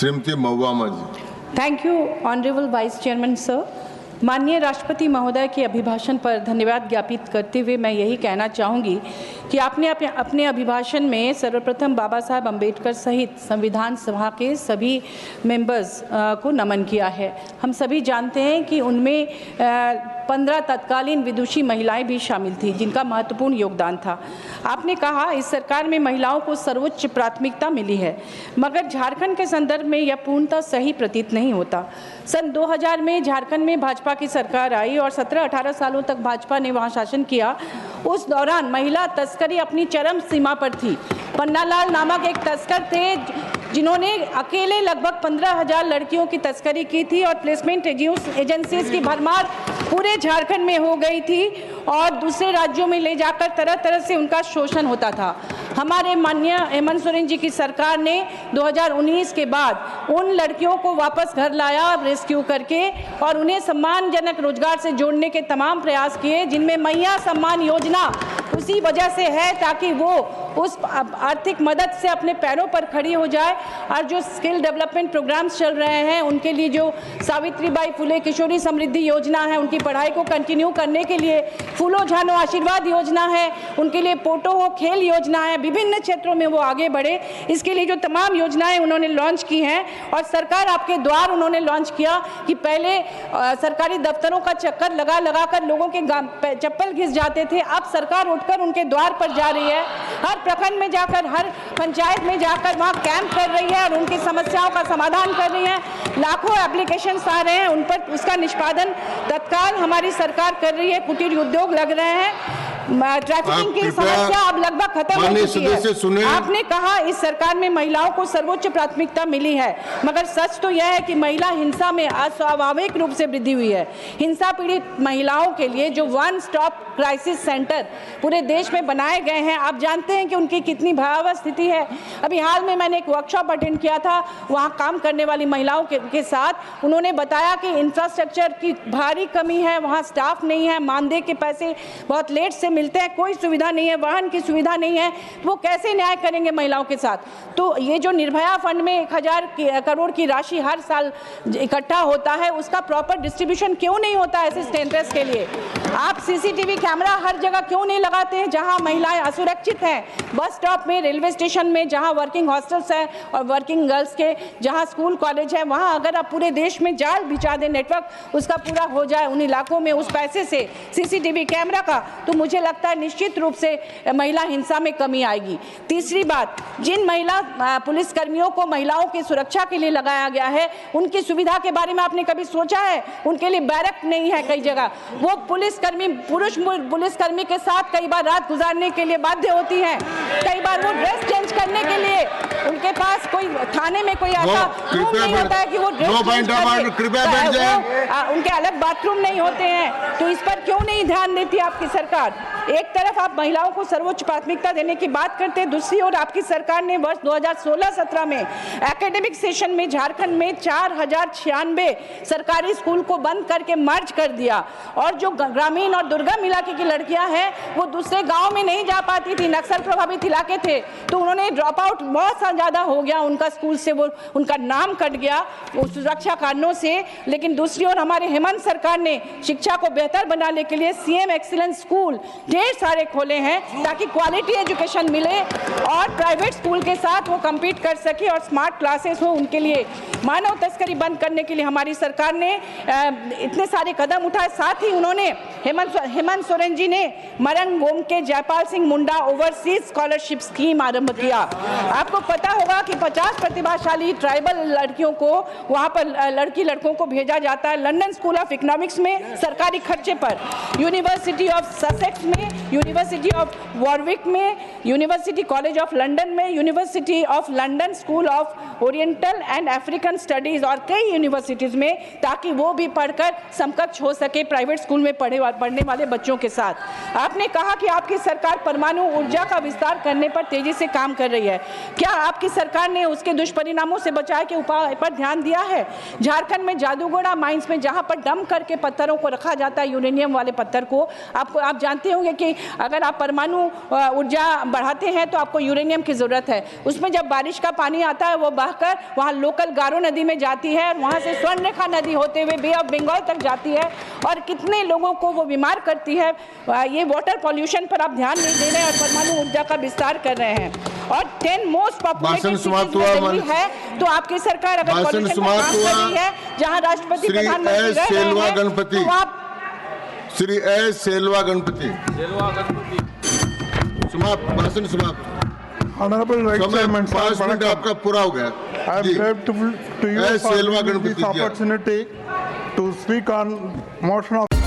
Shrimati Mahua ji. Thank you honourable vice chairman sir. माननीय राष्ट्रपति महोदय के अभिभाषण पर धन्यवाद ज्ञापित करते हुए मैं यही कहना चाहूँगी कि आपने अपने अभिभाषण में सर्वप्रथम बाबा साहब अम्बेडकर सहित संविधान सभा के सभी मेंबर्स को नमन किया है। हम सभी जानते हैं कि उनमें 15 तत्कालीन विदुषी महिलाएं भी शामिल थी जिनका महत्वपूर्ण योगदान था। आपने कहा इस सरकार में महिलाओं को सर्वोच्च प्राथमिकता मिली है, मगर झारखंड के संदर्भ में यह पूर्णतः सही प्रतीत नहीं होता। सन 2000 में झारखंड में भाजपा की सरकार आई और 17-18 सालों तक भाजपा ने वहां शासन किया। उस दौरान महिला तस्करी अपनी चरम सीमा पर थी। पन्नालाल नामक एक तस्कर थे जिन्होंने अकेले लगभग 15,000 लड़कियों की तस्करी की थी और प्लेसमेंट एजेंसीज की भरमार पूरे झारखंड में हो गई थी और दूसरे राज्यों में ले जाकर तरह तरह से उनका शोषण होता था। हमारे माननीय हेमंत सोरेन जी की सरकार ने 2019 के बाद उन लड़कियों को वापस घर लाया रेस्क्यू करके और उन्हें सम्मानजनक रोजगार से जोड़ने के तमाम प्रयास किए, जिनमें मैया सम्मान योजना उसी वजह से है ताकि वो उस आर्थिक मदद से अपने पैरों पर खड़ी हो जाए। और जो स्किल डेवलपमेंट प्रोग्राम्स चल रहे हैं उनके लिए जो सावित्रीबाई फुले किशोरी समृद्धि योजना है, उनकी पढ़ाई को कंटिन्यू करने के लिए फूलो झानो आशीर्वाद योजना है, उनके लिए पोटो हो खेल योजना है, विभिन्न क्षेत्रों में वो आगे बढ़े। इसके लिए जो तमाम योजनाएं उन्होंने लॉन्च की हैं और सरकार आपके द्वार उन्होंने लॉन्च किया कि पहले सरकारी दफ्तरों का चक्कर लगा लगा कर लोगों के चप्पल घिस जाते थे, अब सरकार उठकर उनके द्वार पर जा रही है। हर प्रखंड में जाकर, हर पंचायत में जाकर वहाँ कैंप कर रही है और उनकी समस्याओं का समाधान कर रही है। लाखों एप्लीकेशंस आ रहे हैं, उन पर उसका निष्पादन तत्काल हमारी सरकार कर रही है। कुटीर उद्योग लग रहे हैं, ट्रैफिकिंग की समस्या अब लगभग खत्म हो चुकी है। आपने कहा इस सरकार में महिलाओं को सर्वोच्च प्राथमिकता मिली है, मगर सच तो यह है कि महिला हिंसा में अस्वाभाविक रूप से वृद्धि हुई है। हिंसा पीड़ित महिलाओं के लिए जो वन स्टॉप क्राइसिस सेंटर पूरे देश में बनाए गए हैं, आप जानते हैं कि उनकी कितनी भयावह स्थिति है। अभी हाल में मैंने एक वर्कशॉप अटेंड किया था, वहाँ काम करने वाली महिलाओं के साथ उन्होंने बताया कि इंफ्रास्ट्रक्चर की भारी कमी है, वहाँ स्टाफ नहीं है, मानदेय के पैसे बहुत लेट से मिलते हैं, कोई सुविधा नहीं है, वाहन की सुविधा नहीं है, वो कैसे न्याय करेंगे महिलाओं के साथ। तो ये जो निर्भया फंड में 1000 करोड़ की राशि हर साल इकट्ठा होता है, उसका प्रॉपर डिस्ट्रीब्यूशन क्यों नहीं होता ऐसे सेंटर्स के लिए? आप सीसीटीवी कैमरा हर जगह क्यों नहीं लगाते हैं जहां महिलाएं असुरक्षित हैं? बस स्टॉप में, रेलवे स्टेशन में, जहां वर्किंग हॉस्टल्स हैं और वर्किंग गर्ल्स के जहां स्कूल कॉलेज है, वहां अगर आप पूरे देश में जाल बिछा दें, नेटवर्क उसका पूरा हो जाए उन इलाकों में उस पैसे से सीसीटीवी कैमरा का, तो मुझे लगता है निश्चित रूप से महिला हिंसा में कमी आएगी। तीसरी बात, जिन महिला पुलिसकर्मियों को महिलाओं की सुरक्षा के लिए लगाया गया है, उनकी सुविधा के बारे में आपने कभी सोचा है? उनके लिए बैरक नहीं है कई जगह। वो पुलिसकर्मी, पुरुष पुलिसकर्मी के साथ कई बार रात गुजारने के लिए बाध्य होती हैं। कई बार वो ड्रेस चेंज करने के लिए उनके पास कोई थाने में कोई ऐसा रूम नहीं होता है कि वो ड्रेस उनके अलग बाथरूम नहीं होते हैं। तो इस पर क्यों नहीं ध्यान देती आपकी सरकार? एक तरफ आप महिलाओं को सर्वोच्च प्राथमिकता देने की बात करते हैं, दूसरी ओर आपकी सरकार ने वर्ष 2016-17 में एकेडमिक सेशन में झारखंड में 4096 सरकारी स्कूल को बंद करके मर्ज कर दिया और जो ग्रामीण और दुर्गम इलाके की लड़कियां हैं वो दूसरे गांव में नहीं जा पाती थी, नक्सल प्रभावित इलाके थे, तो उन्होंने ड्रॉप आउट बहुत ज़्यादा हो गया उनका स्कूल से, वो उनका नाम कट गया सुरक्षा कारणों से। लेकिन दूसरी ओर हमारे हेमंत सरकार ने शिक्षा को बेहतर बनाने के लिए सीएम एक्सीलेंस स्कूल ढेर सारे खोले हैं ताकि क्वालिटी एजुकेशन मिले और प्राइवेट स्कूल के साथ वो कम्पीट कर सके और स्मार्ट क्लासेस हो उनके लिए। मानव तस्करी बंद करने के लिए हमारी सरकार ने इतने सारे कदम उठाए। साथ ही उन्होंने हेमंत सोरेन जी ने मरंग गोम के Jaipal Singh Munda overseas scholarship scheme आरंभ किया। आपको पता होगा कि 50 प्रतिभाशाली ट्राइबल लड़कियों को वहाँ पर लड़की लड़कों को भेजा जाता है लंदन स्कूल ऑफ इकोनॉमिक्स में सरकारी खर्चे पर, यूनिवर्सिटी ऑफ ससेक्स में, यूनिवर्सिटी ऑफ वॉरविक में, यूनिवर्सिटी कॉलेज ऑफ लंदन में, university of London school of oriental and African studies और कई यूनिवर्सिटीज़ में, ताकि वो भी पढ़कर समकक्ष हो सके प्राइवेट स्कूल में पढ़ने वाले बच्चों के साथ। आपने कहा कि आपकी सरकार परमाणु ऊर्जा का विस्तार करने पर तेजी से काम कर रही है। क्या आपकी सरकार ने उसके दुष्परिणामों से बचाव के उपाय पर ध्यान दिया है? झारखंड में जादूगोड़ा माइंस में जहां पर डंप करके पत्थरों को रखा जाता है, यूरेनियम वाले पत्थर को, आप जानते होंगे है कि अगर आप परमाणु ऊर्जा बढ़ाते हैं तो आपको यूरेनियम की ज़रूरत है। उसमें जब बारिश का पानी आता है वो बहकर वहाँ लोकल गारो नदी में जाती है और वहाँ से स्वर्णरेखा नदी होते हुए बे ऑफ बंगाल तक जाती है और कितने लोगों को वो बीमार करती है। ये वाटर पॉल्यूशन पर आप ध्यान नहीं दे रहे हैं और परमाणु ऊर्जा का विस्तार कर रहे हैं। और 10 मोस्ट पॉपुलेटेड सिटीज में दिल्ली है, तो आपकी सरकार अगर पॉल्यूशन पर काम कर रही है, जहाँ राष्ट्रपति प्रधानमंत्री रह रहे हैं, तो आप श्री एस सेल्वा गणपति समाप्त, भाषण समाप्त। Honorable Vice Chairman, 5 मिनट आपका पूरा हो गया। I am grateful to you S for Selva giving me Ganapathi this ji. opportunity to speak on motion of